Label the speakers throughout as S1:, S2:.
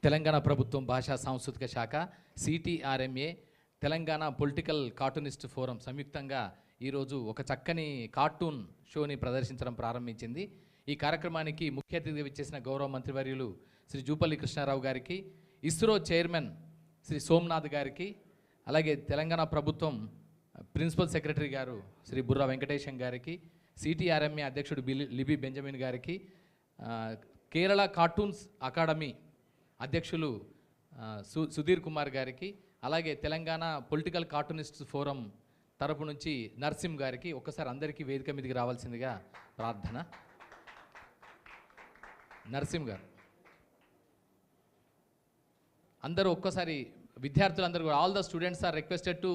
S1: తెలంగాణ ప్రభుత్వం భాషా సాంస్కృతిక శాఖ CTRMA Telangana political cartoonist forum సంయుక్తంగా ఈరోజు ఒక చక్కని కార్టూన్ షోని ప్రదర్శించడం ప్రారంభించింది. ఈ కార్యక్రమానికి ముఖ్య అతిథిగా విచ్చేసిన గౌరవ మంత్రివర్యులు శ్రీ జూపల్లి కృష్ణారావు గారికి, ఇస్రో చైర్మన్ శ్రీ సోమనాథ్ గారికి, అలాగే తెలంగాణ ప్రభుత్వం ప్రిన్సిపల్ సెక్రటరీ గారు శ్రీ బుర్రా వెంకటేశం గారికి, CTRMA అధ్యక్షుడు లిబి బెంజమిన్ గారికి, కేరళ కార్టూన్స్ అకాడమీ అధ్యక్షులు సుధీర్ కుమార్ గారికి, అలాగే తెలంగాణ పొలిటికల్ కార్టూనిస్ట్ ఫోరం తరపు నుంచి నర్సింహ్ గారికి ఒక్కసారి అందరికీ వేదిక మీదకి రావాల్సిందిగా ప్రార్థన. నర్సింహ్ గారు అందరూ ఒక్కసారి విద్యార్థులందరూ కూడా all the students are requested to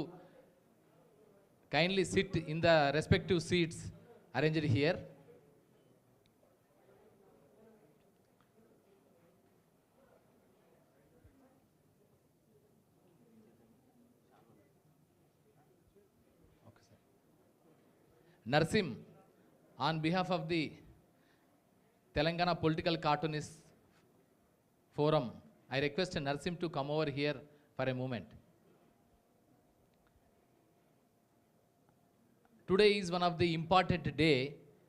S1: kindly sit in the respective seats arranged here. Narsim, on behalf of the Telangana Political Cartoonists Forum, I request Narsim to come over here for a moment. Today is one of the important day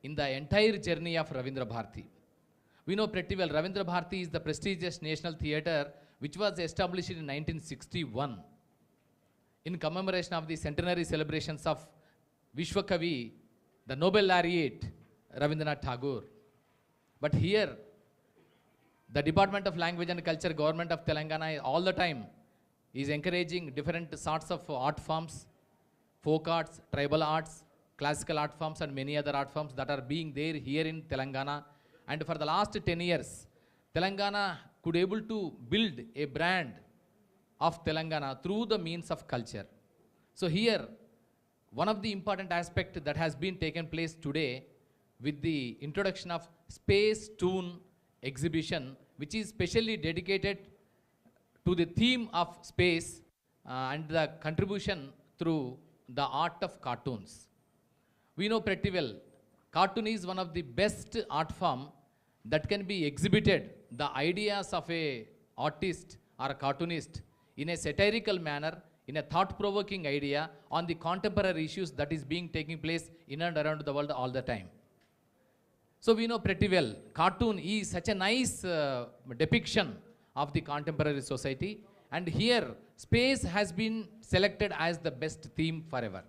S1: in the entire journey of Ravindra Bharati. We know pretty well Ravindra Bharati is the prestigious national theatre which was established in 1961 in commemoration of the centenary celebrations of Vishwakavi, the Nobel laureate Ravindranath Tagore. But here, the Department of Language and Culture, Government of Telangana, all the time is encouraging different sorts of art forms, folk arts, tribal arts, classical art forms, and many other art forms that are being there here in Telangana. And for the last 10 years, Telangana could able to build a brand of Telangana through the means of culture. So here, one of the important aspects that has been taken place today with the introduction of Space Toon exhibition, which is specially dedicated to the theme of space and the contribution through the art of cartoons. We know pretty well, cartoon is one of the best art form that can be exhibited the ideas of a artist or a cartoonist in a satirical manner, in a thought-provoking idea on the contemporary issues that is being taking place in and around the world all the time. So we know pretty well, cartoon is such a nice depiction of the contemporary society, and here space has been selected as the best theme forever.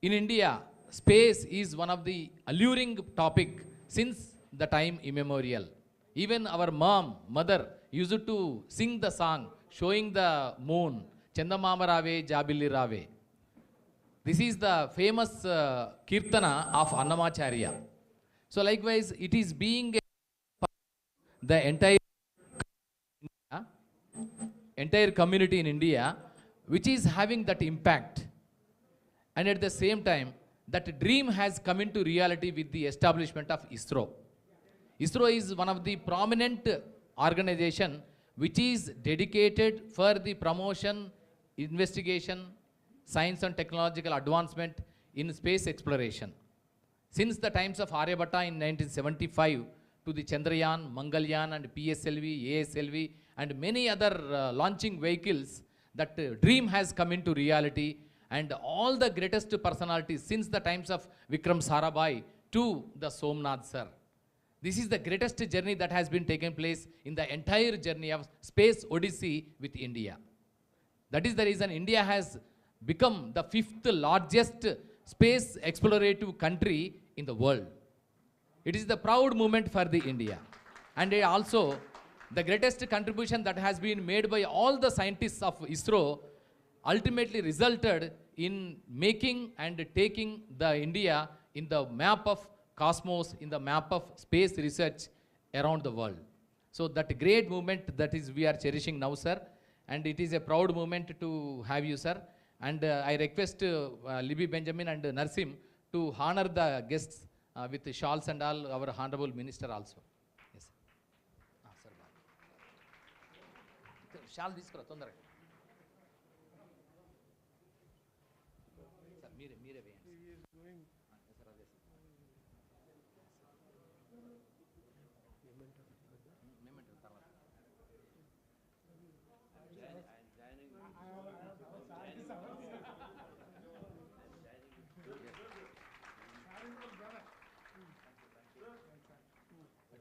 S1: In India, space is one of the alluring topic since the time immemorial. Even our mother used to sing the song showing the moon, Chandamama Rave, Jabilli Rave. This is the famous Kirtana of Annamacharya. So likewise, it is being the entire community in India, which is having that impact. And at the same time, that dream has come into reality with the establishment of ISRO. ISRO is one of the prominent organization which is dedicated for the promotion, investigation, science and technological advancement in space exploration. Since the times of Aryabhatta in 1975 to the Chandrayaan, Mangalyaan and PSLV, ASLV and many other launching vehicles, that dream has come into reality, and all the greatest personalities since the times of Vikram Sarabhai to the Somnath sir. This is the greatest journey that has been taken place in the entire journey of space odyssey with India. That is the reason India has become the 5th largest space explorative country in the world. It is the proud moment for the India. And also the greatest contribution that has been made by all the scientists of ISRO ultimately resulted in making and taking the India in the map of cosmos, in the map of space research around the world. So that great moment that is we are cherishing now, sir, and it is a proud moment to have you, sir. And I request Libby Benjamin and Narsim to honor the guests with shawls and all, our honorable minister also. Yes, sir. Shawl iskora tondara. Sir, mere veyanడి. Memento.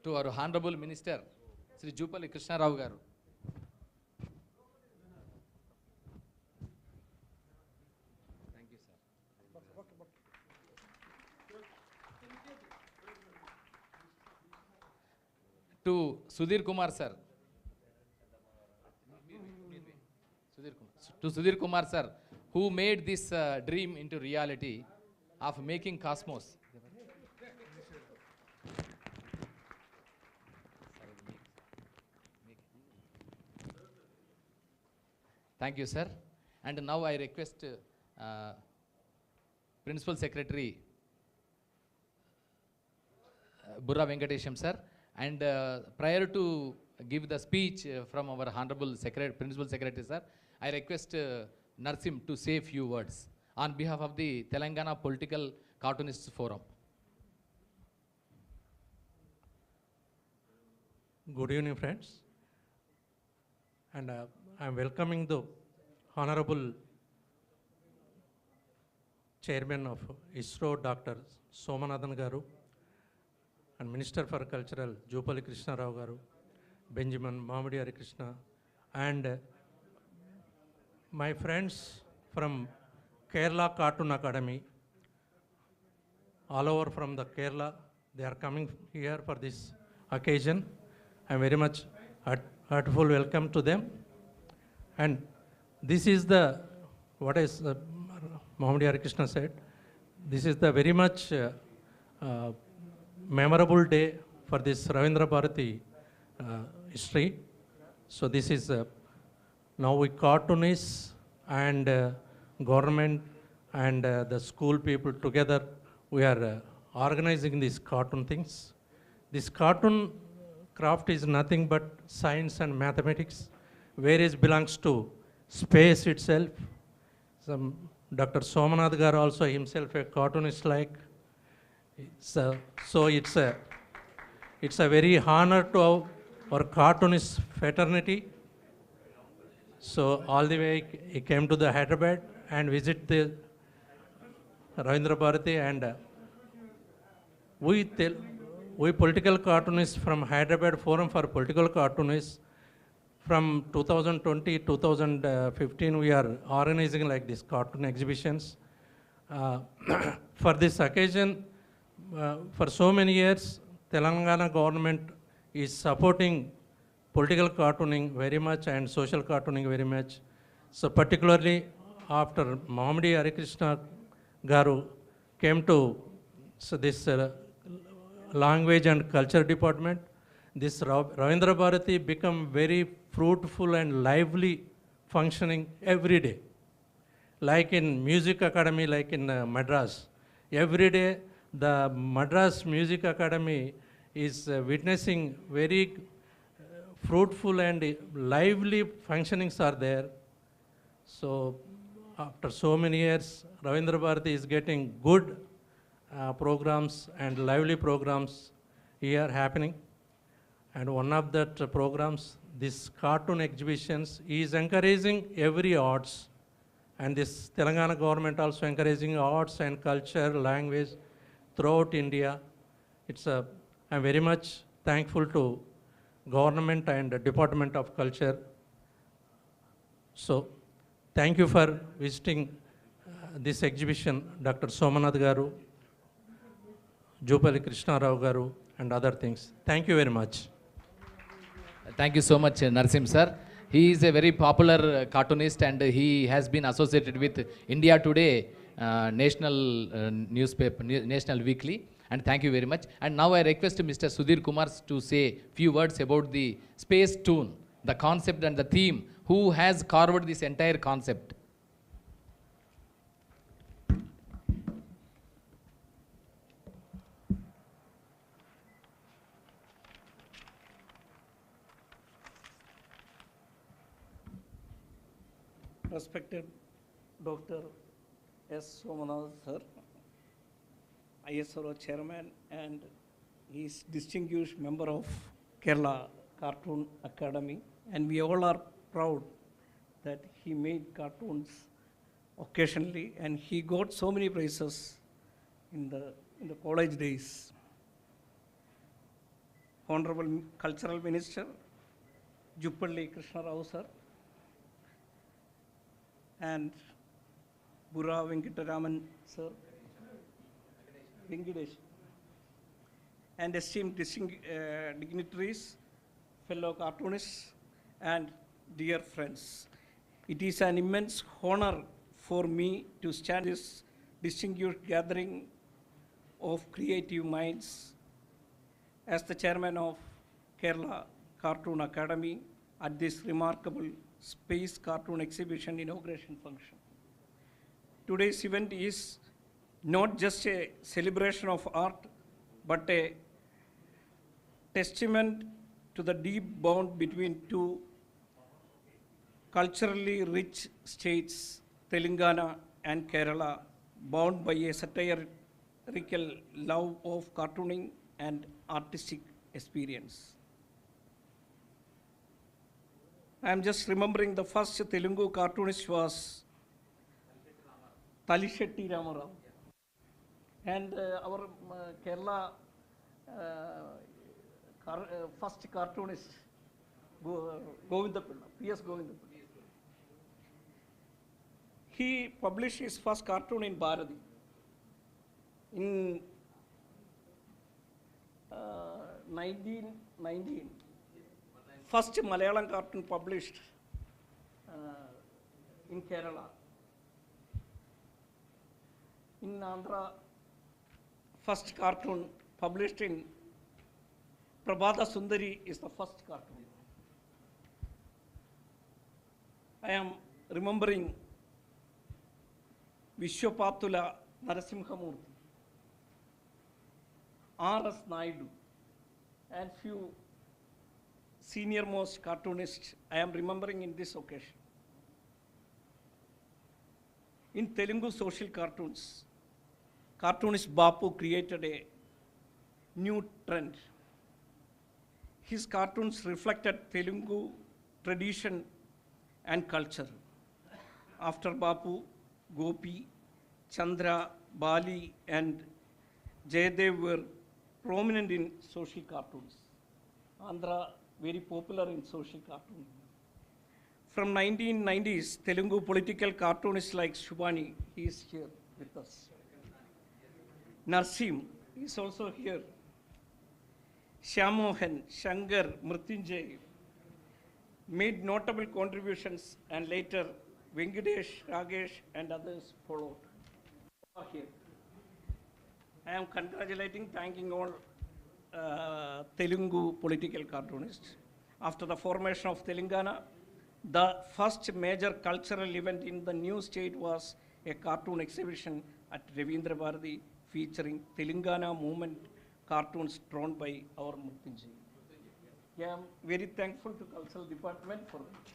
S1: to our Honorable Minister, Sri Jupalli Krishna Rao garu. Thank you, sir. To Sudhir Kumar, sir. To Sudhir Kumar, sir, who made this dream into reality of making Cosmos. Thank you, sir. And now I request Principal Secretary Burra Venkatesham, sir. And prior to give the speech from our Honorable Principal Secretary, sir, I request Narsim to say a few words on behalf of the Telangana Political Cartoonists Forum.
S2: Good evening, friends. And I am welcoming the Honorable Chairman of ISRO, Dr. Somanathan Garu, and Minister for Cultural, Jupalli Krishna Rao Garu, Benjamin Mamidi Harikrishna, and my friends from Kerala Cartoon Academy, all over from the Kerala, they are coming here for this occasion. I am very much heartful welcome to them. And this is the, what is Mamidi Harikrishna said, this is the very much memorable day for this Ravindra Bharati history. So this is now we cartoonists and government and the school people together, we are organizing these cartoon things. This cartoon craft is nothing but science and mathematics, whereas belongs to space itself. Some Dr. Somanath Garu also himself a cartoonist like. So it's a very honor to our cartoonist fraternity. So all the way he came to the Hyderabad and visit the Ravindra Bharati, and we political cartoonists from Hyderabad Forum for Political Cartoonists from 2020, 2015 we are organizing like these cartoon exhibitions. For this occasion, for so many years, Telanagana government is supporting political cartooning very much and social cartooning very much. So particularly after Mamidi Harikrishna Garu came to this language and culture department, this Ravindra Bharati become very fruitful and lively functioning every day. Like in Music Academy, like in Madras, every day the Madras Music Academy is witnessing very fruitful and lively functionings are there. So after so many years, Ravindra Bharati is getting good programs and lively programs here happening. And one of that programs, this cartoon exhibitions, is encouraging every arts. And this Telangana government also encouraging arts and culture, language throughout India. I'm very much thankful to government and Department of Culture. So thank you for visiting this exhibition, Dr. Somanath Garu, Jupalli Krishna Rao Garu, and other things. Thank you very much.
S1: Thank you so much, Narsim sir. He is a very popular cartoonist and he has been associated with India Today national newspaper, national weekly. And thank you very much. And now I request Mr. Sudhir Kumar to say few words about the space Toon, the concept and the theme, who has carved this entire concept.
S3: Respected Dr. S. Somanath sir, ISRO chairman, and he's distinguished member of Kerala Cartoon Academy, and we all are proud that he made cartoons occasionally, and he got so many prizes in the college days. Honorable Cultural Minister, Juppalli Krishna Rao sir, and Bura Venkataraman sir, Venkatesh, and esteemed dignitaries, fellow cartoonists, and dear friends. It is an immense honor for me to stand this distinguished gathering of creative minds as the chairman of Kerala Cartoon Academy at this remarkable Space Cartoon Exhibition inauguration function. Today's event is not just a celebration of art, but a testament to the deep bond between two culturally rich states, Telangana and Kerala, bound by a satirical love of cartooning and artistic experience. I am just remembering the first Telugu cartoonist was Talishetti Ramarao. And our Kerala first cartoonist, Govindapilla, P.S. Govindapilla. He published his first cartoon in Bharati in 1919. First Malayalam cartoon published in Kerala. In Andhra, first cartoon published in Prabhata Sundari is the first cartoon. I am remembering Vishwapatula Narasimhamurthy, R.S. Naidu, and few senior most cartoonists I am remembering in this occasion. In Telugu social cartoons, cartoonist Bapu created a new trend. His cartoons reflected Telugu tradition and culture. After Bapu, Gopi, Chandra, Bali, and Jayadev were prominent in social cartoons. Andhra very popular in social cartoons. From 1990s, Telugu political cartoonists like Shubhani, he is here with us. Narsim is also here. Shyamohan, Shankar, Mrityunjay made notable contributions, and later Venkatesh, Ragesh, and others followed. Are here. I am congratulating, thanking all Telugu political cartoonists. After the formation of Telangana, the first major cultural event in the new state was a cartoon exhibition at Ravindra Bharati featuring Telangana movement cartoons drawn by our Mrityunjay. I am very thankful to Cultural Department for that.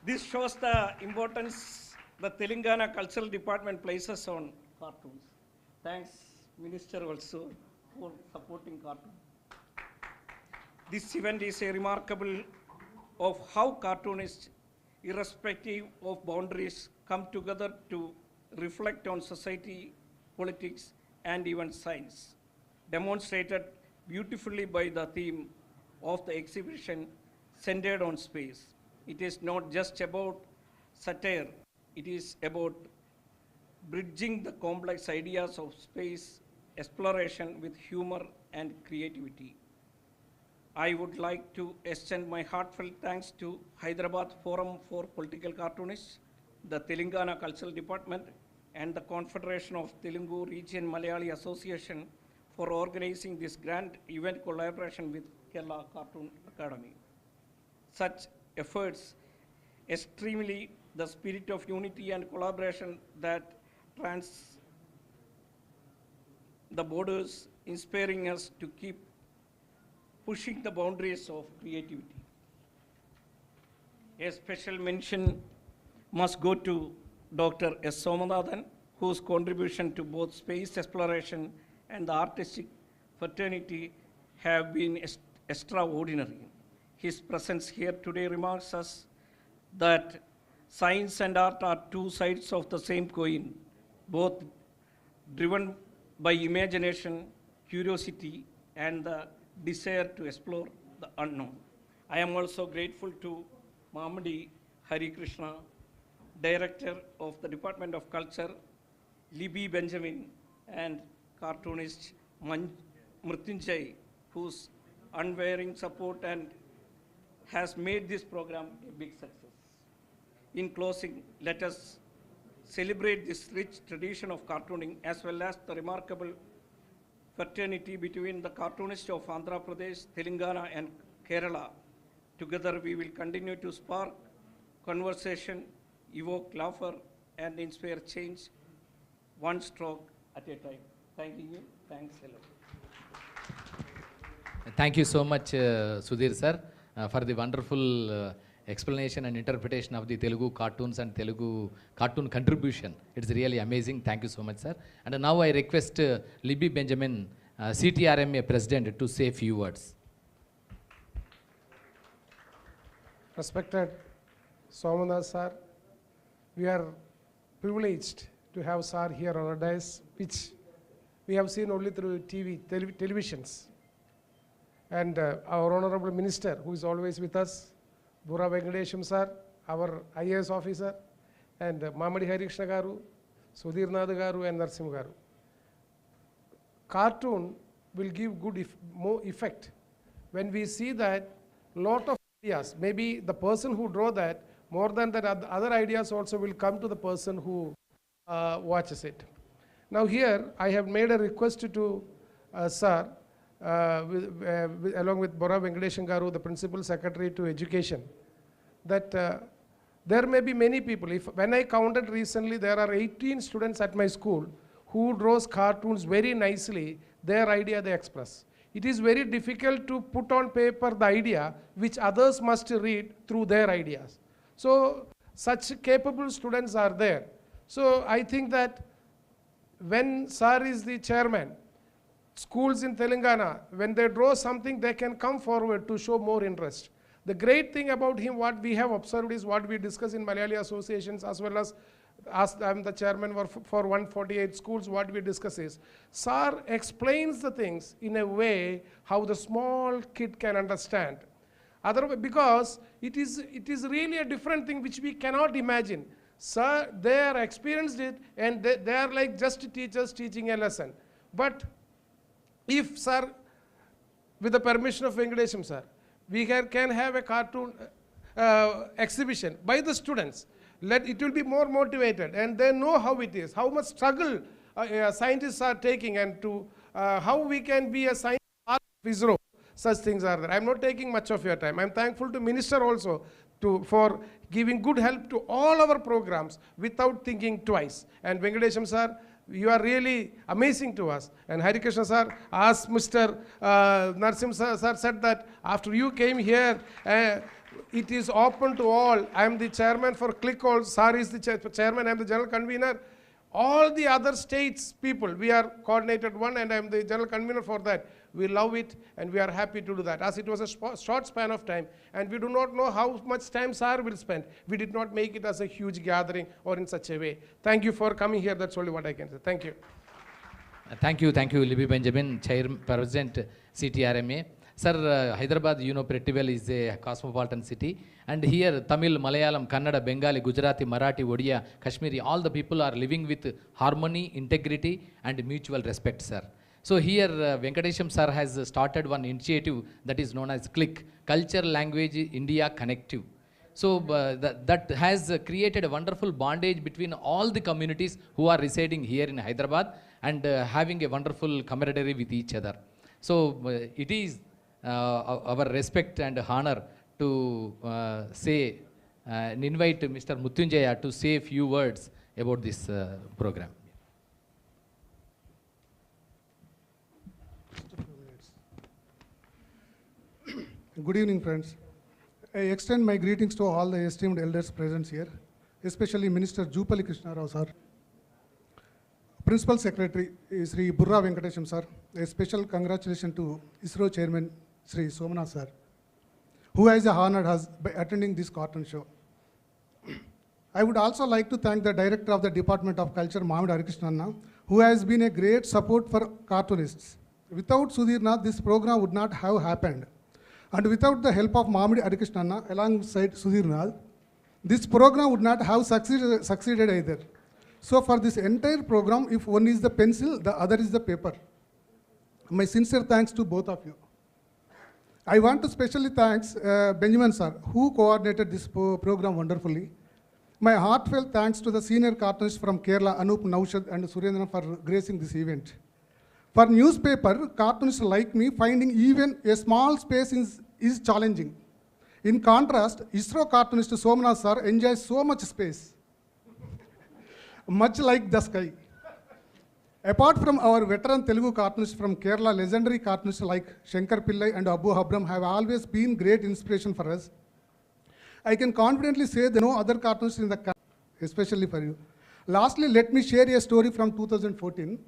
S3: This shows the importance the Telangana Cultural Department places on cartoons. Thanks, Minister, also for supporting cartoons. This event is a remarkable of how cartoonists, irrespective of boundaries, come together to reflect on society, politics, and even science, demonstrated beautifully by the theme of the exhibition centered on space. It is not just about satire, it is about bridging the complex ideas of space exploration with humor and creativity. I would like to extend my heartfelt thanks to Hyderabad Forum for Political Cartoonists, the Telangana Cultural Department, and the Confederation of Telugu Region Malayali Association for organizing this grand event collaboration with Kerala Cartoon Academy. Such efforts extremely the spirit of unity and collaboration that trans the borders, inspiring us to keep pushing the boundaries of creativity. A special mention must go to Dr. S. Somanathan, whose contribution to both space exploration and the artistic fraternity have been extraordinary. His presence here today reminds us that science and art are two sides of the same coin, both driven by imagination, curiosity, and the desire to explore the unknown. I am also grateful to Mamidi Harikrishna, Director of the Department of Culture, Libby Benjamin, and cartoonist Mrityunjay, whose unwavering support and has made this program a big success. In closing, let us celebrate this rich tradition of cartooning as well as the remarkable fraternity between the cartoonists of Andhra Pradesh, Telangana, and Kerala. Together, we will continue to spark conversation, evoke laughter, and inspire change one stroke at a time. Thanking you. Thanks a lot.
S1: Thank you so much, Sudhir sir, for the wonderful explanation and interpretation of the Telugu cartoons and Telugu cartoon contribution. It's really amazing. Thank you so much, sir. And now I request Libby Benjamin, CTRMA President, to say a few words.
S4: Respected Somanath sir, we are privileged to have sir here on our dais, which we have seen only through televisions. And our Honorable Minister, who is always with us, Burra Venkatesham sir, our IAS officer, and Mamidi Harikrishna garu, Sudhir Nath garu, and Narsim garu. Cartoon will give good more effect when we see that lot of ideas, maybe the person who draw that, more than that other ideas also will come to the person who watches it. Now here I have made a request to sir, along with Burra Venkatesham garu, the Principal Secretary to Education, that there may be many people. When I counted recently, there are 18 students at my school who draws cartoons very nicely, their idea they express. It is very difficult to put on paper the idea which others must read through their ideas. So such capable students are there. So I think that when sir is the chairman, schools in Telangana, when they draw something, they can come forward to show more interest. The great thing about him, what we have observed is what we discuss in Malayali associations as well as I'm the chairman for 148 schools, what we discuss is, sir explains the things in a way how the small kid can understand. Otherwise, because it is really a different thing which we cannot imagine. Sir, they are experienced it and they are like just teachers teaching a lesson. But if, sir, with the permission of Venkatesham sir, we can have a cartoon exhibition by the students, it will be more motivated and they know how it is, how much struggle scientists are taking and to how we can be a scientist of ISRO. Such things are there. I'm not taking much of your time. I'm thankful to Minister also for giving good help to all our programs without thinking twice. And Venkatesham sir, you are really amazing to us. And Harikrishna sir, as Mr. Narsim sir said that after you came here, it is open to all. I am the chairman for Click All. Sir is the chairman. I am the general convener. All the other states people, we are coordinated one and I am the general convener for that. We love it and we are happy to do that. As it was a short span of time and we do not know how much time sir will spend. We did not make it as a huge gathering or in such a way. Thank you for coming here. That's only what I can say. Thank you.
S1: Thank you, Libby Benjamin, President CTRMA. Sir, Hyderabad, you know pretty well, is a cosmopolitan city. And here, Tamil, Malayalam, Kannada, Bengali, Gujarati, Marathi, Odia, Kashmiri, all the people are living with harmony, integrity, and mutual respect, sir. So here, Venkatesham sir has started one initiative that is known as CLICK, Culture, Language, India, Connective. So that has created a wonderful bondage between all the communities who are residing here in Hyderabad and having a wonderful camaraderie with each other. So it is our respect and honor to invite Mr. Mrityunjaya to say a few words about this program.
S5: Good evening, friends. I extend my greetings to all the esteemed elders present here, especially Minister Jupali Krishna Rao sir, Principal Secretary Sri Burra Venkatesham sir. A special congratulations to ISRO Chairman Sri Somanath sir, who has honored us by attending this cartoon show. I would also like to thank the Director of the Department of Culture, Mamidi Harikrishna, who has been a great support for cartoonists. Without Sudhir Nath, this program would not have happened. And without the help of Mamidi Harikrishna alongside Sudhir Nath, this program would not have succeeded either. So for this entire program, if one is the pencil, the other is the paper. My sincere thanks to both of you. I want to specially thank Benjamin sir, who coordinated this program wonderfully. My heartfelt thanks to the senior cartoonists from Kerala, Anup, Naushad and Surendran for gracing this event. For newspaper, cartoonists like me, finding even a small space is challenging. In contrast, ISRO cartoonist Somnath sir enjoys so much space, much like the sky. Apart from our veteran Telugu cartoonists from Kerala, legendary cartoonists like Shankar Pillai and Abu Habram have always been great inspiration for us. I can confidently say that no other cartoonist in the country, especially for you. Lastly, let me share a story from 2014.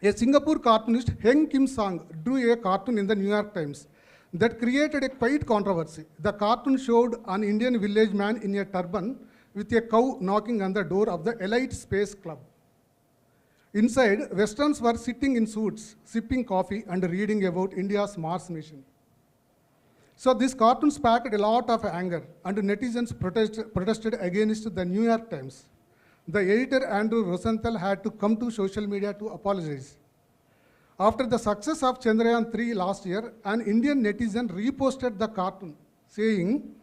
S5: A Singapore cartoonist, Heng Kim Sang, drew a cartoon in the New York Times that created a quite controversy. The cartoon showed an Indian village man in a turban with a cow knocking on the door of the Elite Space Club. Inside, Westerns were sitting in suits, sipping coffee and reading about India's Mars mission. So this cartoon sparked a lot of anger and netizens protested against the New York Times. The editor Andrew Rosenthal had to come to social media to apologize. After the success of Chandrayaan 3 last year, an Indian netizen reposted the cartoon saying,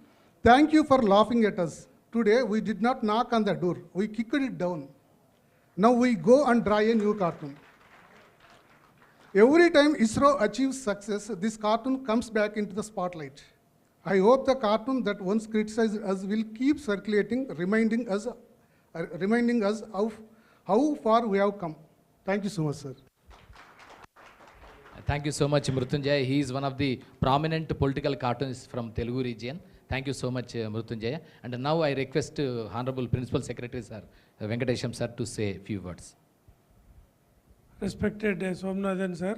S5: "Thank you for laughing at us. Today we did not knock on the door, we kicked it down. Now we go and draw a new cartoon." Every time ISRO achieves success, this cartoon comes back into the spotlight. I hope the cartoon that once criticized us will keep circulating, reminding us of how far we have come. Thank you so much, sir.
S1: Thank you so much, Mrutyunjaya. He is one of the prominent political cartoonists from Telugu region. Thank you so much, Mrutyunjaya. And now I request Honorable Principal Secretary, Sir, Venkatesham, Sir, to say a few words.
S6: Respected Somnathan Sir,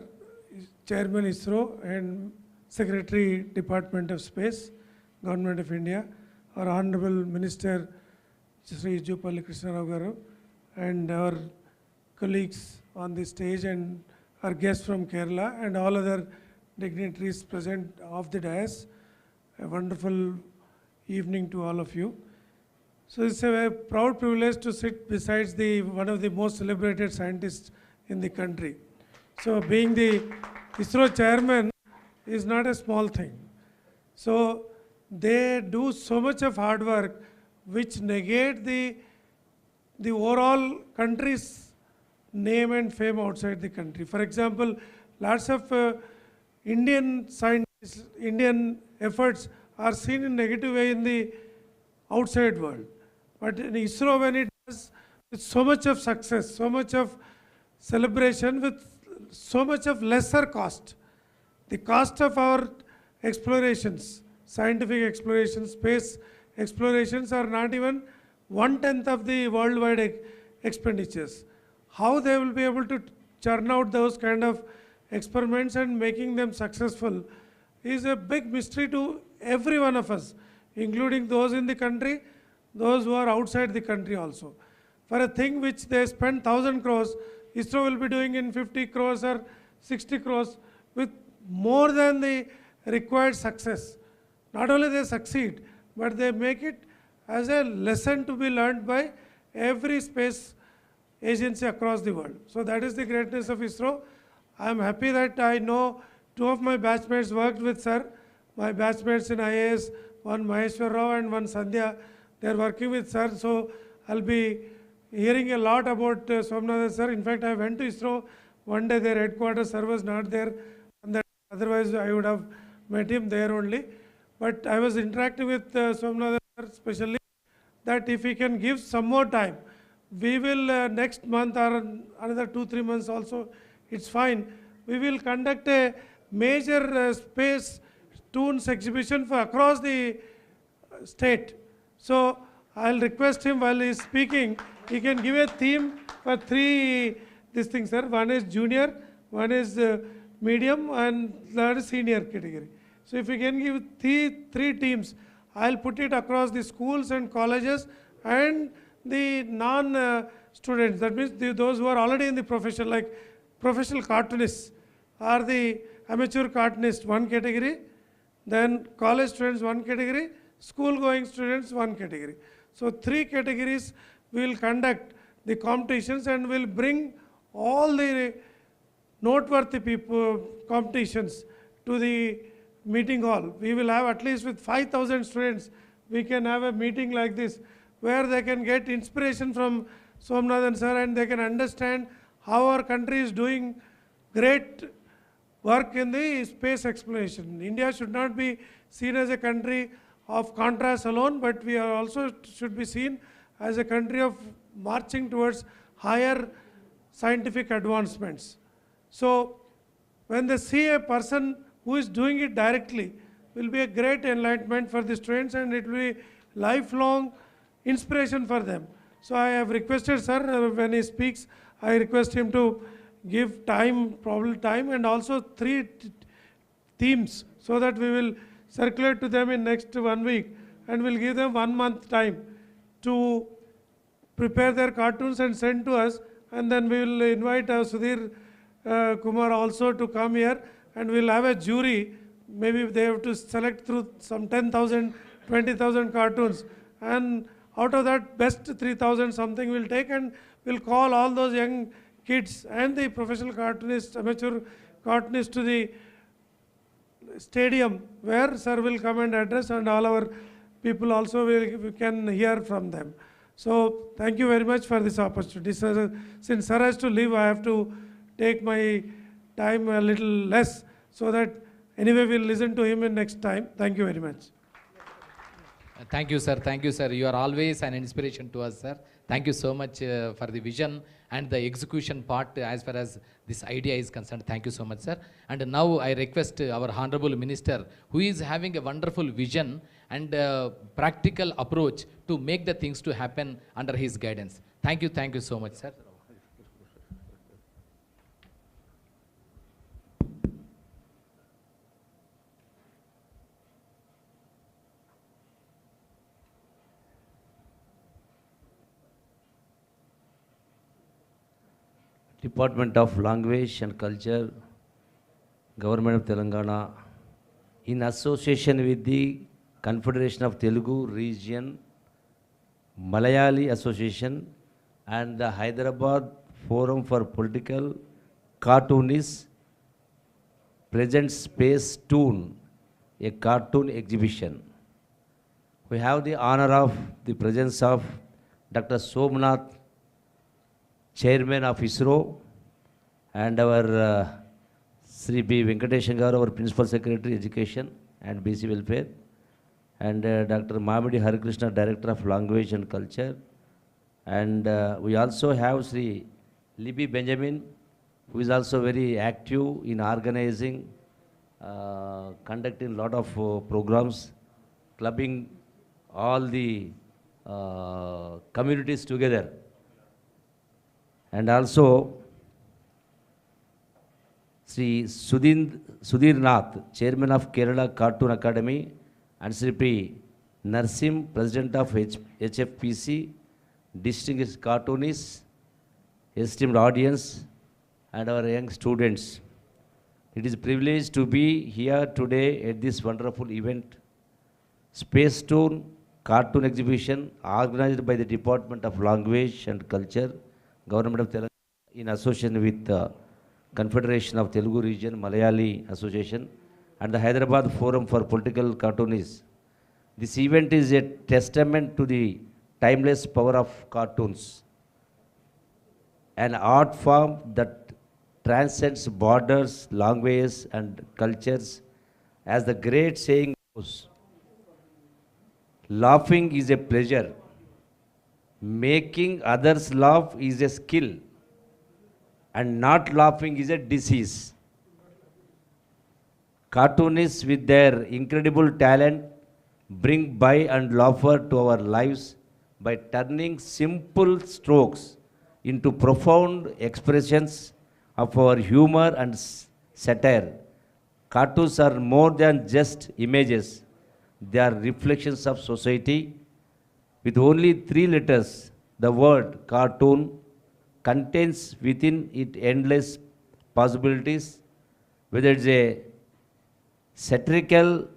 S6: Chairman ISRO and Secretary Department of Space, Government of India, our Honorable Minister Sri Harikrishna Garu, and our colleagues on the stage and our guests from Kerala and all other dignitaries present off the dais. A wonderful evening to all of you. So it's a proud privilege to sit beside one of the most celebrated scientists in the country. So being the ISRO chairman is not a small thing. So they do so much of hard work which negate the overall country's name and fame outside the country. For example, lots of Indian scientists, Indian efforts are seen in negative way in the outside world. But in ISRO, when it does with so much of success, so much of celebration with so much of lesser cost, the cost of our explorations, scientific explorations, space explorations are not even 1/10 of the worldwide expenditures. How they will be able to churn out those kind of experiments and making them successful is a big mystery to every one of us, including those in the country, those who are outside the country also. For a thing which they spend 1,000 crores, ISRO will be doing in 50 crores or 60 crores with more than the required success. Not only they succeed, but they make it as a lesson to be learned by every space agency across the world. So that is the greatness of ISRO. I am happy that I know two of my batchmates worked with sir. My batchmates in IAS, one Maheshwar Rao and one Sandhya, they are working with sir. So I'll be hearing a lot about Somnathan sir. In fact, I went to ISRO one day, their headquarters, sir was not there. Otherwise, I would have met him there only. But I was interacting with Somnathan sir, especially that if he can give some more time, we will next month or another 2-3 months also, it's fine. We will conduct a major space Toons exhibition for across the state. So I'll request him while he's speaking, he can give a theme for 3 these things, sir. One is junior, one is medium, and third is senior category. So if you can give 3 teams, I'll put it across the schools and colleges and the non-students. That means those who are already in the profession, like professional cartoonists are the amateur cartoonists, one category, then college students, one category, school going students, one category. So 3 categories will conduct the competitions and will bring all the noteworthy people competitions to the meeting hall. We will have at least with 5,000 students, we can have a meeting like this where they can get inspiration from Somnathan sir and they can understand how our country is doing great work in the space exploration. India should not be seen as a country of contrast alone, but we are also should be seen as a country of marching towards higher scientific advancements. So when they see a person who is doing it directly, will be a great enlightenment for the students and it will be lifelong inspiration for them. So I have requested sir, when he speaks, I request him to give time, probable time, and also 3 themes so that we will circulate to them in next 1 week and we'll give them 1 month time to prepare their cartoons and send to us, and then we will invite Sudhir Kumar also to come here and we'll have a jury. Maybe they have to select through some 10,000, 20,000 cartoons, and out of that best 3,000 something we'll take and we'll call all those young kids and the professional cartoonists, amateur cartoonists to the stadium where sir will come and address, and all our people also we can hear from them. So thank you very much for this opportunity. Since sir has to leave, I have to take my time a little less so that anyway we'll listen to him in next time. Thank you very much.
S1: Thank you, sir. Thank you, sir. You are always an inspiration to us, sir. Thank you so much for the vision and the execution part as far as this idea is concerned. Thank you so much, sir. And now I request our Honorable Minister, who is having a wonderful vision and practical approach to make the things to happen under his guidance. Thank you so much, sir.
S7: Department of Language and Culture, Government of Telangana, in association with the Confederation of Telugu Region, Malayali Association, and the Hyderabad Forum for Political Cartoonists, present space Toon, a cartoon exhibition. We have the honor of the presence of Dr. Somnath, Chairman of ISRO, and our Sri B. Venkateshan Garu, our Principal Secretary, Education and BC Welfare, and Dr. Mamidi Harikrishna, Director of Language and Culture, and we also have Sri Libby Benjamin, who is also very active in organizing, conducting a lot of programs, clubbing all the communities together. And also Sri Sudhir Nath, Chairman of Kerala Cartoon Academy, and Sri P. Narsim, President of HFPC, distinguished cartoonists, esteemed audience, and our young students. It is a privilege to be here today at this wonderful event, Space Toon Cartoon Exhibition, organized by the Department of Language and Culture, Government of Telangana, in association with Confederation of Telugu Region, Malayali Association, and the Hyderabad Forum for Political Cartoonists. This event is a testament to the timeless power of cartoons, an art form that transcends borders, languages, and cultures. As the great saying goes, laughing is a pleasure. Making others laugh is a skill, and not laughing is a disease. Cartoonists with their incredible talent bring joy and laughter to our lives by turning simple strokes into profound expressions of our humor and satire. Cartoons are more than just images. They are reflections of society. With only 3 letters, the word cartoon contains within it endless possibilities, whether it's a satirical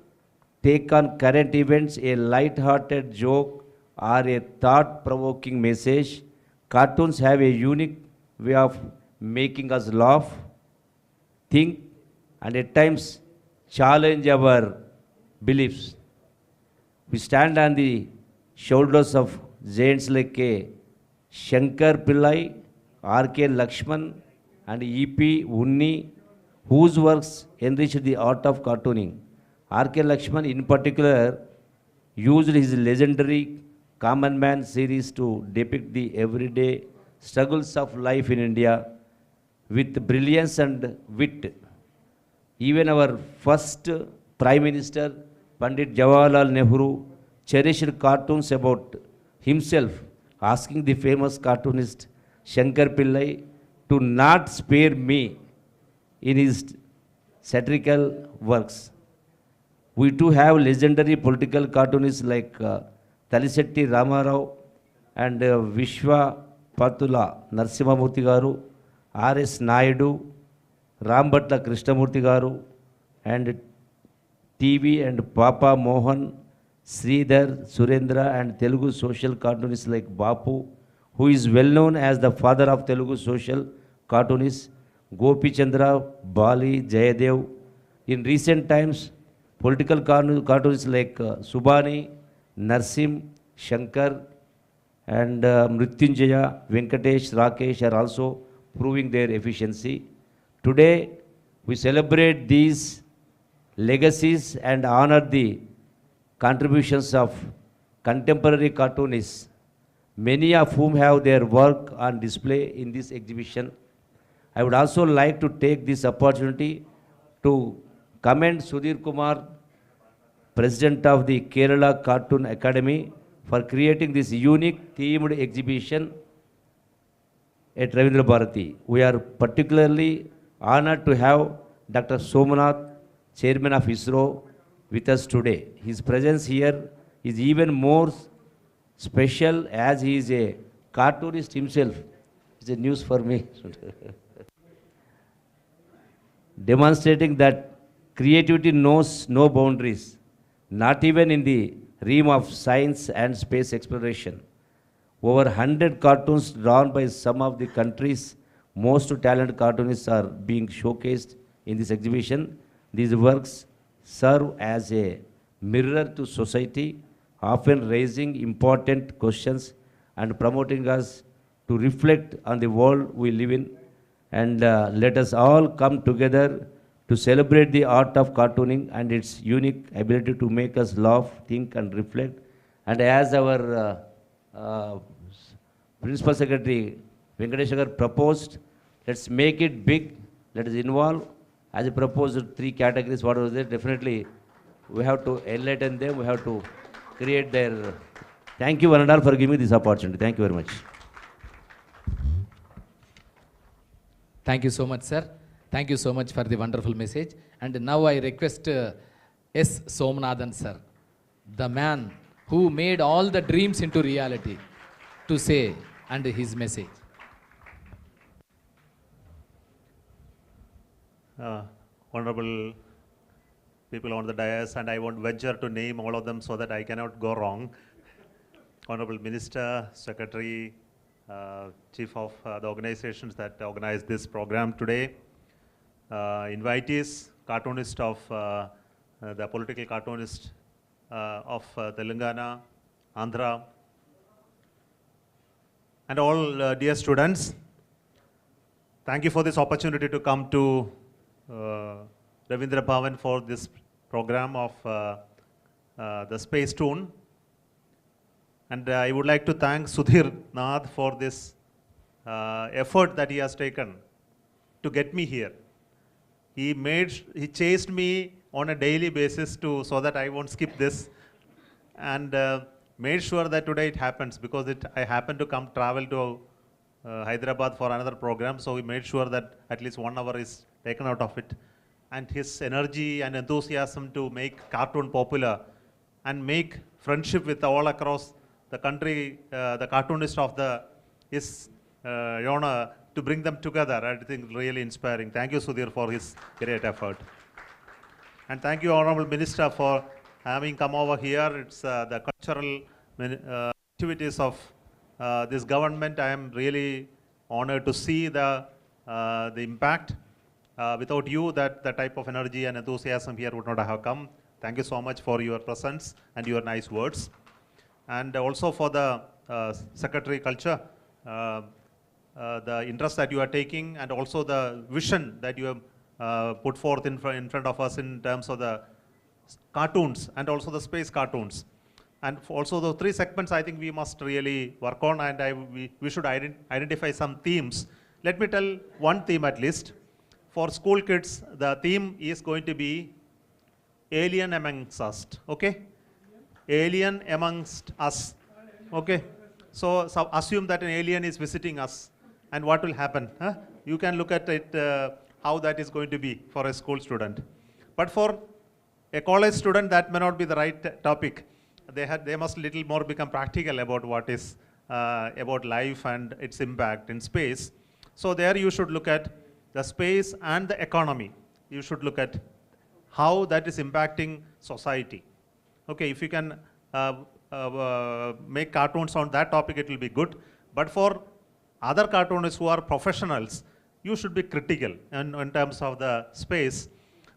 S7: take on current events, a light-hearted joke, or a thought-provoking message, cartoons have a unique way of making us laugh, think, and at times challenge our beliefs. We stand on the shoulders of giants like Shankar Pillai, R.K. Lakshman, and E.P. Unni, whose works enriched the art of cartooning. R.K. Lakshman, in particular, used his legendary Common Man series to depict the everyday struggles of life in India with brilliance and wit. Even our first Prime Minister, Pandit Jawaharlal Nehru, cherished cartoons about himself, asking the famous cartoonist Shankar Pillai to not spare me in his satirical works. We too have legendary political cartoonists like Talisetti Ramarao and Vishwa Patula Narsimhamurthy Garu, R.S. Naidu, Rambhatla Krishnamurthy Garu, and TV and Papa Mohan, Sridhar, Surendra, and Telugu social cartoonists like Bapu, who is well known as the father of Telugu social cartoonists, Gopi Chandra, Bali, Jayadev. In recent times, political cartoonists like Subhani, Narsim, Shankar, and Mrityunjaya, Venkatesh, Rakesh are also proving their efficiency. Today, we celebrate these legacies and honor the contributions of contemporary cartoonists, many of whom have their work on display in this exhibition. I would also like to take this opportunity to commend Sudhir Kumar, President of the Kerala Cartoon Academy, for creating this unique themed exhibition at Ravindra Bharati. We are particularly honored to have Dr. Somanath, Chairman of ISRO, with us today. His presence here is even more special as he is a cartoonist himself. It's a news for me. Demonstrating that creativity knows no boundaries, not even in the realm of science and space exploration. Over 100 cartoons drawn by some of the country's most talented cartoonists are being showcased in this exhibition. These works serve as a mirror to society, often raising important questions and promoting us to reflect on the world we live in. And let us all come together to celebrate the art of cartooning and its unique ability to make us laugh, think, and reflect. And as our Principal Secretary Venkateshwar proposed, let's make it big, let us involve. As he proposed 3 categories, what was there? Definitely, we have to enlighten them, we have to create their... Thank you, one and all, for giving me this opportunity. Thank you very much.
S1: Thank you so much, sir. Thank you so much for the wonderful message. And now I request S. Somanathan, sir, the man who made all the dreams into reality, to say and his message.
S8: Honorable people on the dais, and I won't venture to name all of them so that I cannot go wrong. Honorable Minister, Secretary, Chief of the organizations that organized this program today, invitees, cartoonists of the political cartoonist of Telangana, Andhra, and all dear students. Thank you for this opportunity to come to Ravindra Bhavan for this program of the Space Toon. And I would like to thank Sudhir Nath for this effort that he has taken to get me here. He chased me on a daily basis so that I won't skip this, and made sure that today it happens, because I happened to travel to Hyderabad for another program, so we made sure that at least 1 hour is taken out of it. And his energy and enthusiasm to make cartoon popular and make friendship with all across the country, the cartoonist of his to bring them together. I think really inspiring. Thank you, Sudhir, for his great effort. And thank you, Honorable Minister, for having come over here. It's the cultural activities of this government. I am really honored to see the impact. Without you, the type of energy and enthusiasm here would not have come. Thank you so much for your presence and your nice words. And also for the Secretary Culture, the interest that you are taking and also the vision that you have put forth in front of us in terms of the cartoons and also the space cartoons. And also the 3 segments I think we must really work on, and we should identify some themes. Let me tell one theme at least. For school kids, the theme is going to be alien amongst us, okay? Alien amongst us, okay? So assume that an alien is visiting us, and what will happen? Huh? You can look at it, how that is going to be for a school student. But for a college student, that may not be the right topic. They must little more become practical about what is about life and its impact in space. So there you should look at the space and the economy. You should look at how that is impacting society. Okay, if you can make cartoons on that topic, it will be good. But for other cartoonists who are professionals, you should be critical in terms of the space.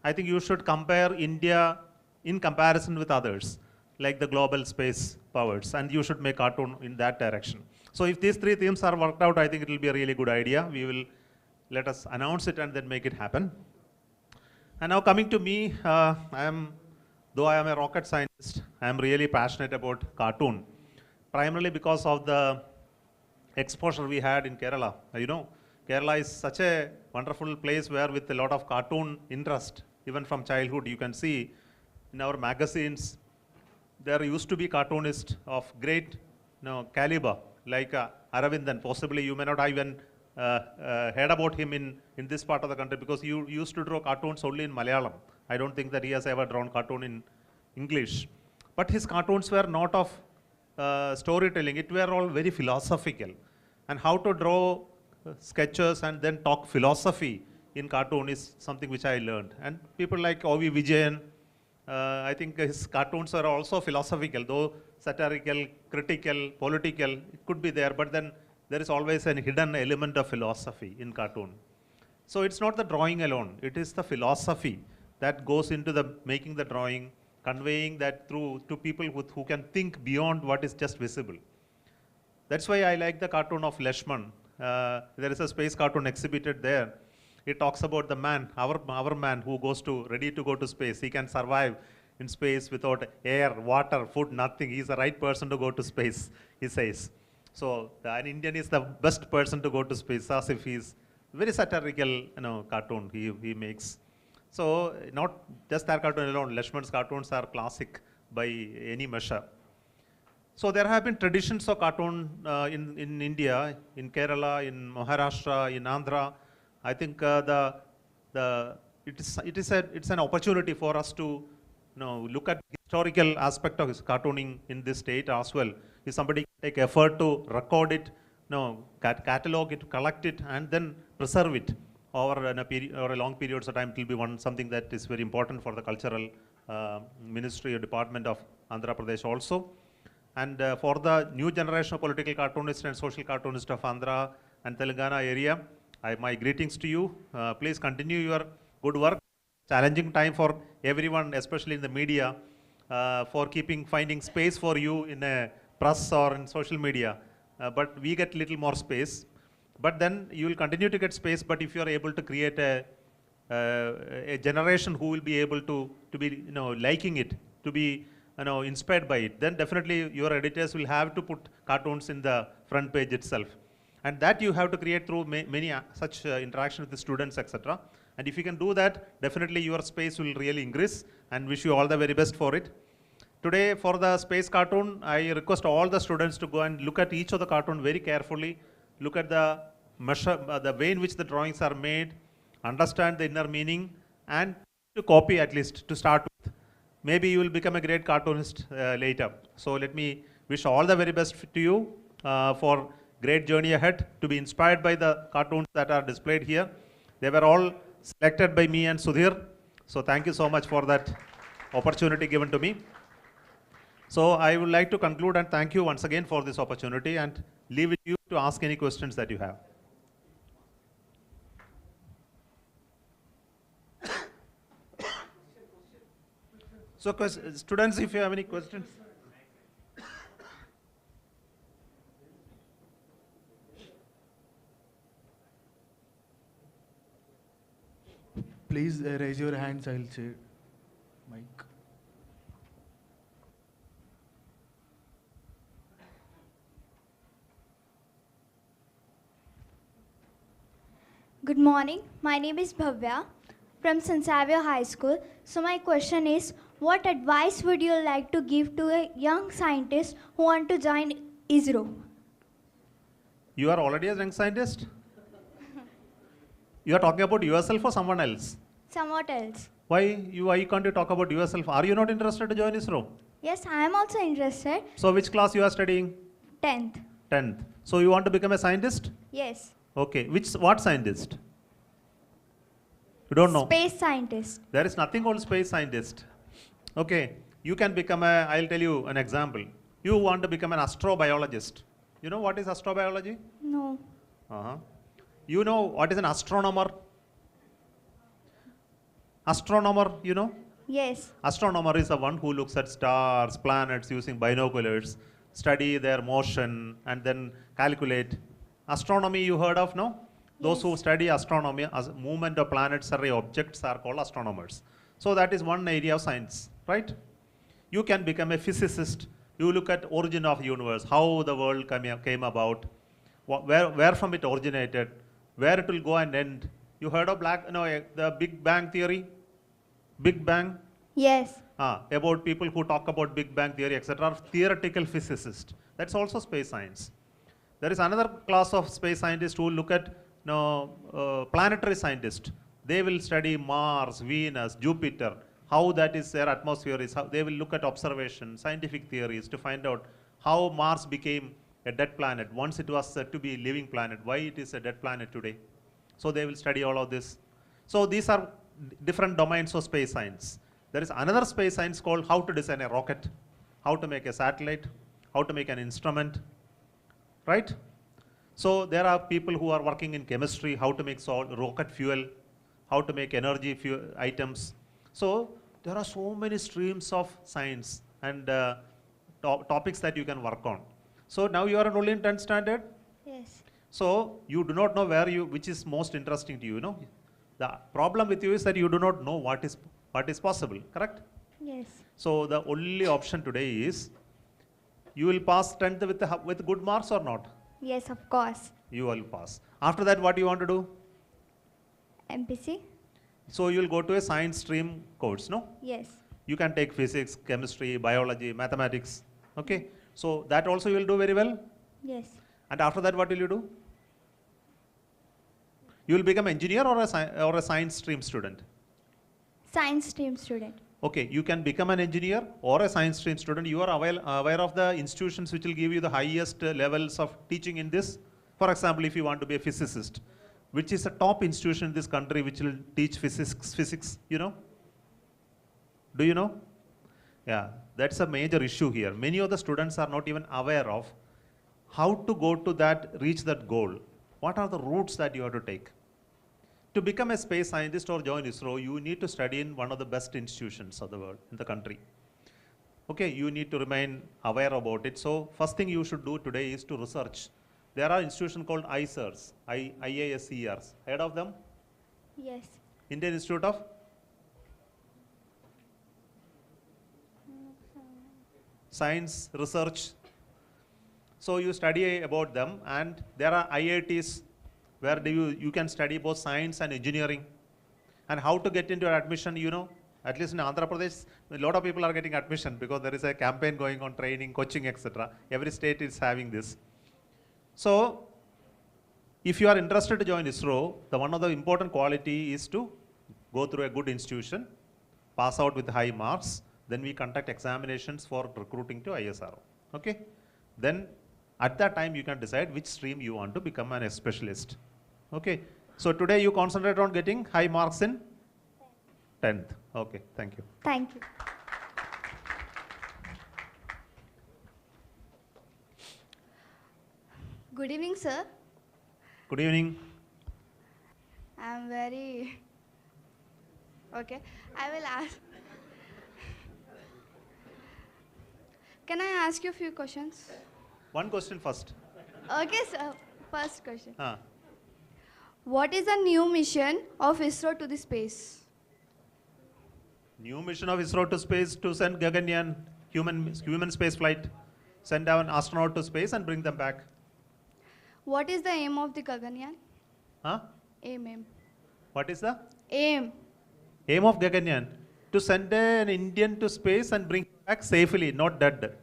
S8: I think you should compare India in comparison with others, like the global space powers, and you should make cartoon in that direction. So if these 3 themes are worked out, I think it will be a really good idea. We will let us announce it and then make it happen. And now coming to me, though I am a rocket scientist, I am really passionate about cartoon, primarily because of the exposure we had in Kerala. You know, Kerala is such a wonderful place where with a lot of cartoon interest, even from childhood, you can see in our magazines, there used to be cartoonists of great caliber, like Aravindan. Possibly you may not have even heard about him in this part of the country because you used to draw cartoons only in Malayalam. I don't think that he has ever drawn cartoon in English. But his cartoons were not of storytelling. It were all very philosophical. And how to draw sketches and then talk philosophy in cartoon is something which I learned. And people like O.V. Vijayan, I think his cartoons are also philosophical, though satirical, critical, political, it could be there, but then there is always a hidden element of philosophy in cartoon. So it's not the drawing alone, it is the philosophy that goes into the making the drawing, conveying that through to people who can think beyond what is just visible. That's why I like the cartoon of Leshman. There is a space cartoon exhibited there. It talks about the man, our man who ready to go to space. He can survive in space without air, water, food, nothing. He's the right person to go to space, he says. So an Indian is the best person to go to space, as if he's very satirical, cartoon he makes. So not just that cartoon alone, Leshman's cartoons are classic by any measure. So there have been traditions of cartoon in India, in Kerala, in Maharashtra, in Andhra. I think it's an opportunity for us to look at the historical aspect of cartooning in this state as well. If somebody take effort to record it, catalog it, collect it, and then preserve it over a long periods of time, it will be something that is very important for the cultural ministry or department of Andhra Pradesh also. And for the new generation of political cartoonists and social cartoonists of Andhra and Telangana area, my greetings to you. Please continue your good work. Challenging time for everyone, especially in the media, for finding space for you in a press or in social media. But we get little more space. But then you will continue to get space, but if you are able to create a generation who will be able to be liking it, to be inspired by it, then definitely your editors will have to put cartoons in the front page itself. And that you have to create through many such interaction with the students, etc. And if you can do that, definitely your space will really increase, and wish you all the very best for it. Today, for the space cartoon, I request all the students to go and look at each of the cartoon very carefully, look at the way in which the drawings are made, understand the inner meaning, and to copy at least to start with. Maybe you will become a great cartoonist later. So let me wish all the very best to you for great journey ahead, to be inspired by the cartoons that are displayed here. They were all selected by me and Sudhir. So thank you so much for that opportunity given to me. So I would like to conclude and thank you once again for this opportunity and leave it to you to ask any questions that you have. So students, if you have any questions.
S9: Please raise your hands, I'll say mic.
S10: Good morning. My name is Bhavya from St. Xavier High School. So my question is, what advice would you like to give to a young scientist who want to join ISRO?
S8: You are already a young scientist? You are talking about yourself or someone else?
S10: Somewhat else.
S8: Why can't you talk about yourself? Are you not interested to join ISRO?
S10: Yes, I am also interested.
S8: So which class you are studying?
S10: 10th.
S8: 10th. So you want to become a scientist?
S10: Yes.
S8: Okay. What scientist? You don't know?
S10: Space scientist.
S8: There is nothing called space scientist. Okay. You can become I'll tell you an example. You want to become an astrobiologist. You know what is astrobiology?
S10: No.
S8: You know what is an astronomer? Astronomer, you know?
S10: Yes.
S8: Astronomer is the one who looks at stars, planets using binoculars, study their motion, and then calculate. Astronomy you heard of, no? Those who study astronomy, as movement of planets or objects are called astronomers. So that is one area of science, right? You can become a physicist. You look at origin of universe, how the world came about, where from it originated, where it will go and end. You heard of the Big Bang theory? Big Bang?
S10: Yes.
S8: About people who talk about Big Bang theory, etc. Theoretical physicists. That's also space science. There is another class of space scientists who look at planetary scientists. They will study Mars, Venus, Jupiter, how that is their atmosphere is. How they will look at observation, scientific theories to find out how Mars became a dead planet. Once it was said to be a living planet, why it is a dead planet today. So they will study all of this. So these are different domains of space science. There is another space science called how to design a rocket, how to make a satellite, how to make an instrument, right? So there are people who are working in chemistry, how to make rocket fuel, how to make energy fuel items. So there are so many streams of science and topics that you can work on. So now you are only in 10th standard?
S10: Yes.
S8: So you do not know which is most interesting to you, no? The problem with you is that you do not know what is possible, correct?
S10: Yes.
S8: So the only option today is, you will pass 10th with good marks or not?
S10: Yes, of course.
S8: You will pass. After that, what do you want to do?
S10: MPC?
S8: So you will go to a science stream course, no?
S10: Yes.
S8: You can take physics, chemistry, biology, mathematics, okay? So that also you will do very well?
S10: Yes.
S8: And after that, what will you do? You will become engineer or a science stream student?
S10: Science stream student.
S8: Okay, you can become an engineer or a science stream student. You are aware of the institutions which will give you the highest levels of teaching in this. For example, if you want to be a physicist, which is a top institution in this country which will teach physics, you know? Do you know? Yeah, that's a major issue here. Many of the students are not even aware of how to go to reach that goal. What are the routes that you have to take? To become a space scientist or join ISRO, you need to study in one of the best institutions of the world, in the country. Okay, you need to remain aware about it. So first thing you should do today is to research. There are institutions called IASERs, IASERs. Heard of them?
S10: Yes.
S8: Indian Institute of? Science, Research. So you study about them, and there are IITs where you can study both science and engineering. And how to get into admission, you know, at least in Andhra Pradesh, a lot of people are getting admission because there is a campaign going on, training, coaching, etc. Every state is having this. So if you are interested to join ISRO, one of the important quality is to go through a good institution, pass out with high marks, then we conduct examinations for recruiting to ISRO. Okay? Then At that time, you can decide which stream you want to become an specialist. Okay. So today you concentrate on getting high marks in 10th. Okay. Thank you.
S10: Thank you.
S11: Good evening, sir.
S8: Good evening.
S11: I'm very... Okay, I will ask. Can I ask you a few questions?
S8: One question first.
S11: Okay, sir. First question.
S8: Ah.
S11: What is the new mission of ISRO to the space?
S8: New mission of ISRO to space to send Gaganyaan, human space flight, send down an astronaut to space and bring them back.
S11: What is the aim of the Gaganyaan?
S8: Huh?
S11: Aim.
S8: What is the
S11: Aim.
S8: aim of Gaganyaan? To send an Indian to space and bring him back safely, not dead.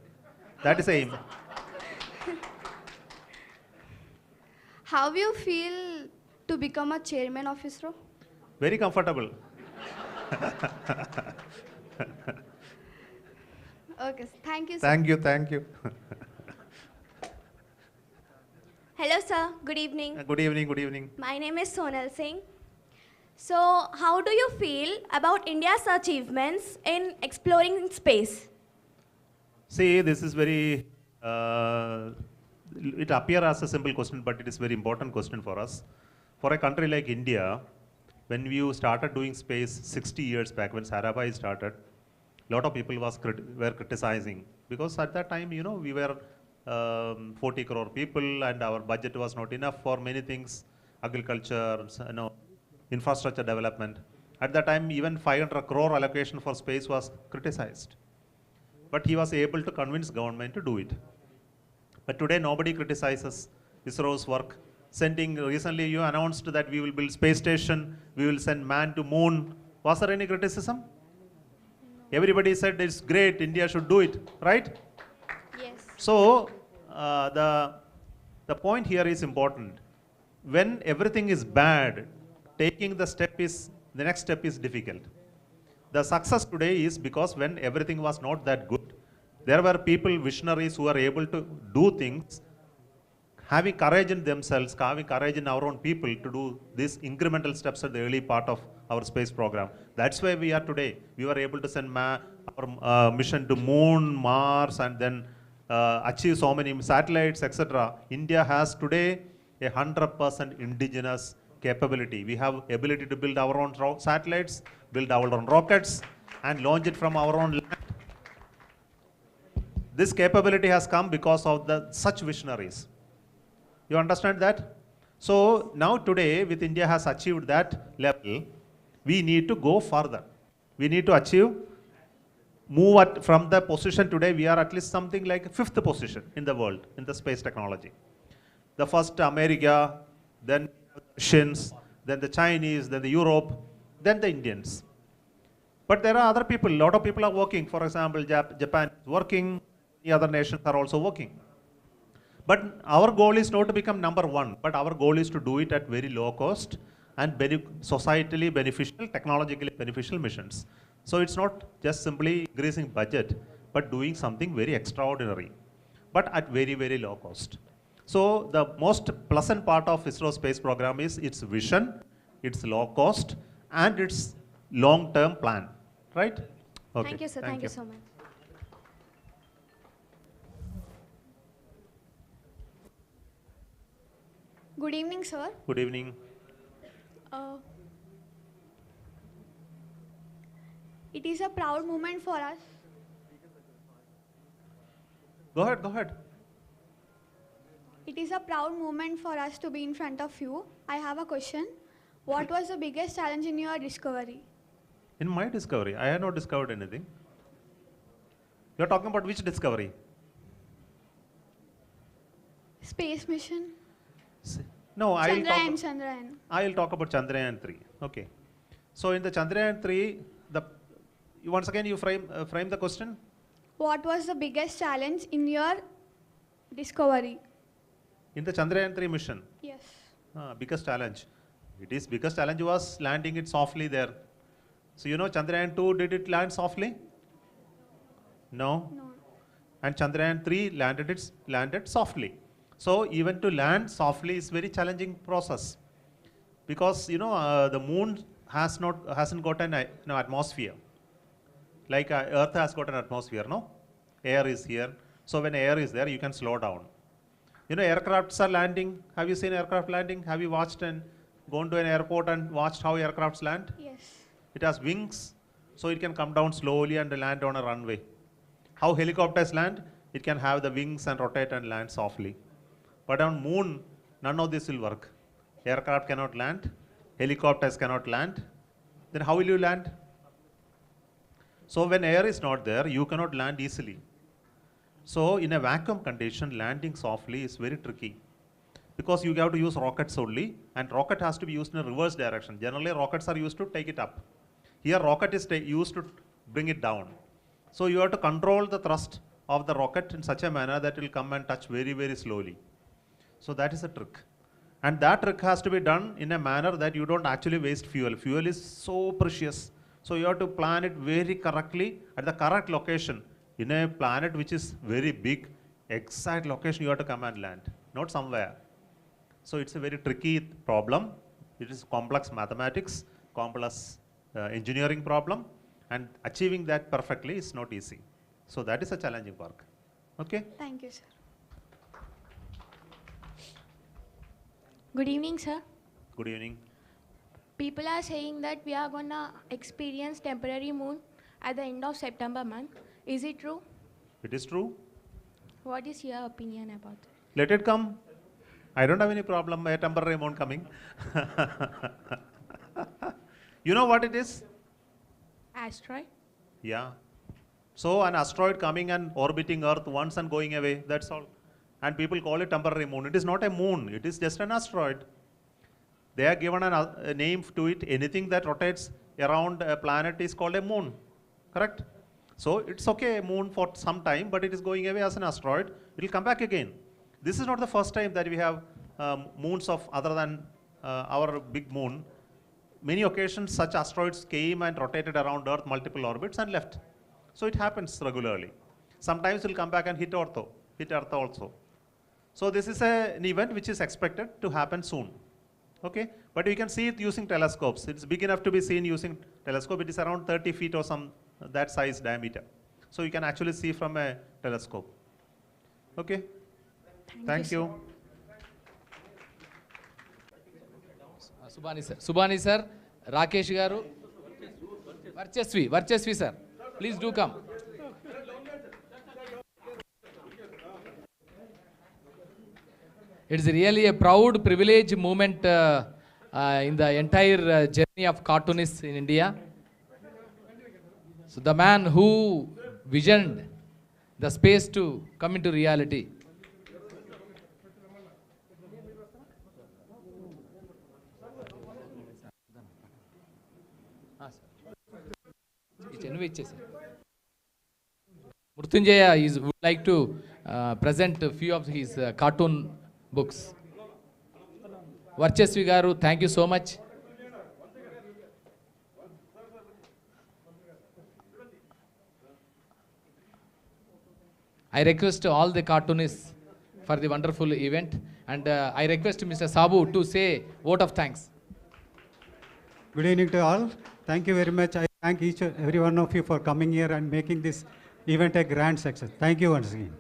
S8: That is the aim.
S11: How you feel to become a chairman of ISRO?
S8: Very comfortable.
S11: Okay, sir. Thank you, sir.
S8: Thank you, thank you.
S12: Hello, sir. Good evening.
S8: Good evening, good evening.
S12: My name is Sonal Singh. So, how do you feel about India's achievements in exploring space?
S8: See, this is very, it appears as a simple question, but it is very important question for us. For a country like India, when we started doing space 60 years back, when Sarabhai started, a lot of people were criticizing, because at that time, you know, we were 40 crore people and our budget was not enough for many things, agriculture, you know, infrastructure development. At that time, even 500 crore allocation for space was criticized. But he was able to convince government to do it. But today, nobody criticizes ISRO's work. Recently you announced that we will build space station, we will send man to moon. Was there any criticism? No. Everybody said it's great, India should do it, right?
S12: Yes.
S8: So, the point here is important. When everything is bad, taking the next step is difficult. The success today is because when everything was not that good, there were people, visionaries who are able to do things, having courage in themselves, having courage in our own people to do these incremental steps at the early part of our space program. That's why we are today. We were able to send our mission to moon, Mars, and then achieve so many satellites, etc. India has today 100% indigenous capability. We have ability to build our own satellites, build our own rockets, and launch it from our own land. This capability has come because of such visionaries. You understand that? So now today, with India has achieved that level, we need to go further. We need to move from the position today, we are at least something like 5th position in the world in the space technology. The first America, then the Russians, then the Chinese, then the Europe, then the Indians. But there are other people, a lot of people are working. For example, Japan is working, the other nations are also working. But our goal is not to become number one, but our goal is to do it at very low cost and societally beneficial, technologically beneficial missions. So it's not just simply increasing budget, but doing something very extraordinary, but at very, very low cost. So the most pleasant part of ISRO space program is its vision, its low cost, and its long-term plan, right? Okay.
S12: Thank you, sir. Thank you so much.
S10: Good evening, sir.
S8: Good evening.
S10: It is a proud moment for us.
S8: Go ahead, go ahead.
S10: It is a proud moment for us to be in front of you. I have a question. What was the biggest challenge in your discovery?
S8: In my discovery, I have not discovered anything. You are talking about which discovery?
S10: Space mission.
S8: No,
S10: Chandrayaan.
S8: I will talk about Chandrayaan 3. Okay. So in the Chandrayaan 3, once again you frame the question.
S10: What was the biggest challenge in your discovery?
S8: In the Chandrayaan 3 mission.
S10: Yes.
S8: Biggest challenge. Biggest challenge was landing it softly there. So you know Chandrayaan 2, did it land softly? No.
S10: No.
S8: And Chandrayaan 3 landed softly. So even to land softly is very challenging process, because the moon hasn't got an atmosphere. Like Earth has got an atmosphere, no? Air is here. So when air is there, you can slow down. Aircrafts are landing. Have you seen aircraft landing? Have you watched and gone to an airport and watched how aircrafts land?
S10: Yes.
S8: It has wings, so it can come down slowly and land on a runway. How helicopters land? It can have the wings and rotate and land softly. But on moon, none of this will work. Aircraft cannot land, helicopters cannot land. Then how will you land? So when air is not there, you cannot land easily. So in a vacuum condition, landing softly is very tricky, because you have to use rockets only, and rocket has to be used in a reverse direction. Generally, rockets are used to take it up. Here, rocket is used to bring it down. So you have to control the thrust of the rocket in such a manner that it will come and touch very, very slowly. So that is a trick. And that trick has to be done in a manner that you don't actually waste fuel. Fuel is so precious. So you have to plan it very correctly at the correct location. In a planet which is very big, exact location you have to come and land, not somewhere. So it's a very tricky problem. It is complex mathematics, complex engineering problem, and achieving that perfectly is not easy. So that is a challenging work. Okay?
S11: Thank you, sir.
S12: Good evening, sir.
S8: Good evening.
S12: People are saying that we are going to experience temporary moon at the end of September month. Is it true?
S8: It is true.
S12: What is your opinion about it?
S8: Let it come. I don't have any problem by a temporary moon coming. You know what it is?
S12: Asteroid?
S8: Yeah. So an asteroid coming and orbiting Earth once and going away, that's all. And people call it temporary moon. It is not a moon, it is just an asteroid. They are given a name to it. Anything that rotates around a planet is called a moon, correct? So it's okay, a moon for some time, but it is going away as an asteroid. It will come back again. This is not the first time that we have moons of other than our big moon. Many occasions such asteroids came and rotated around Earth multiple orbits and left. So it happens regularly. Sometimes it will come back and hit Earth also. So this is an event which is expected to happen soon. Okay, but you can see it using telescopes. It's big enough to be seen using telescope. It is around 30 feet or some that size diameter. So you can actually see from a telescope. Okay, thank you.
S1: Subhani sir, Rakesh garu, Varchesvi sir, please do come. It is really a proud privilege moment in the entire journey of cartoonists in India. So the man who visioned the space to come into reality. Murtunjaya would like to present a few of his cartoon books. Varchesvi garu, thank you so much. I request all the cartoonists for the wonderful event, and I request Mr. Sabu to say vote of thanks.
S13: Good evening to all. Thank you very much. I thank each and every one of you for coming here and making this event a grand success. Thank you once again.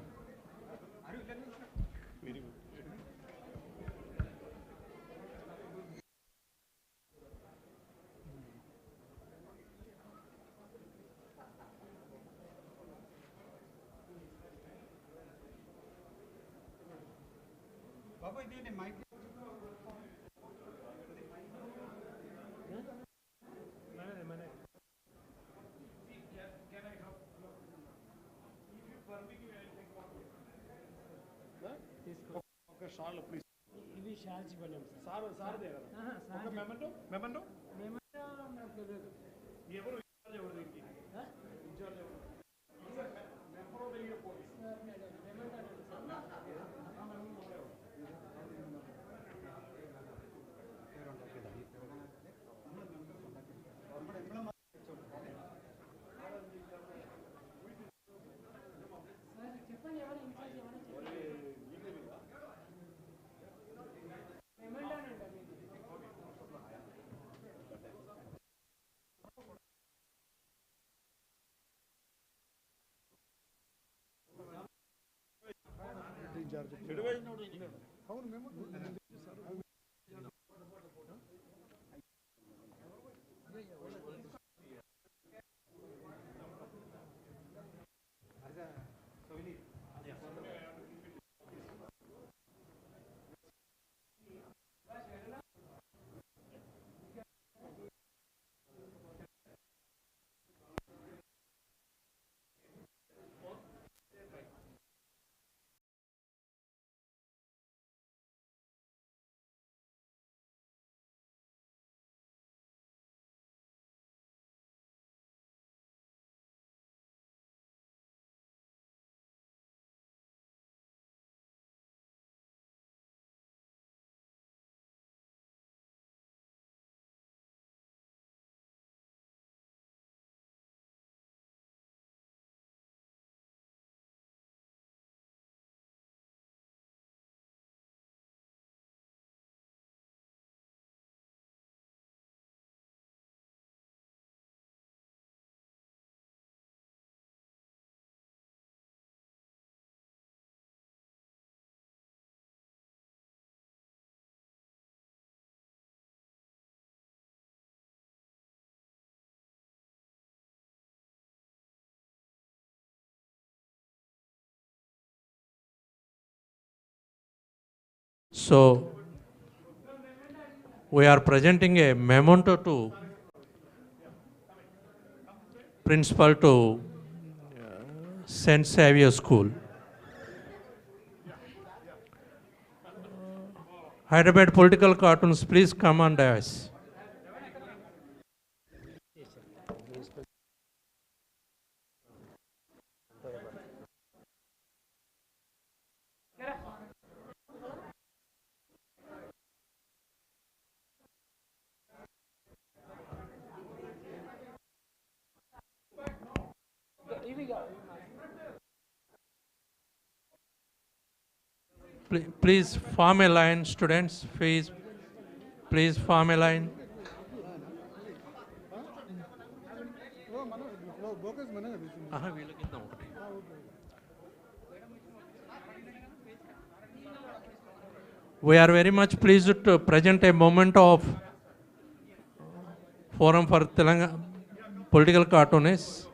S2: So, we are presenting a memento to principal to St. Xavier School. Hyderabad political cartoons, please come on dais. Please form a line, students. Please form a line. We are very much pleased to present a moment of Forum for Telangana Political Cartoonists,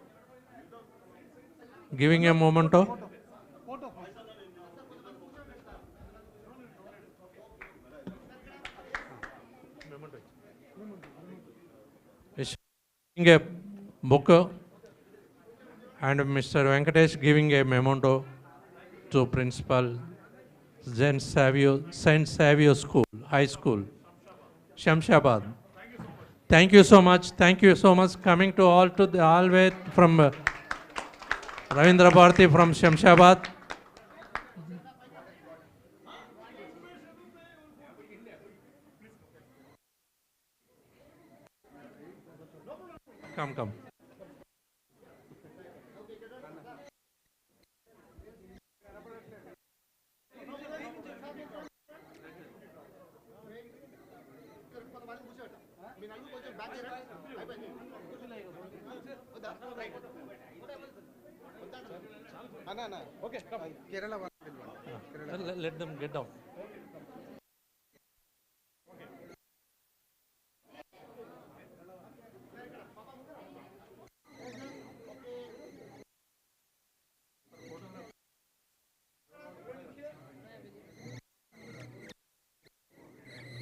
S2: giving a moment of giving a book, and Mr. Venkatesh giving a memento to Principal St. Xavier School, High School, Shamshabad. Thank you so much. Thank you so much coming to all the way from Ravindra Bharati from Shamshabad. Come. Okay, come. Let them get down.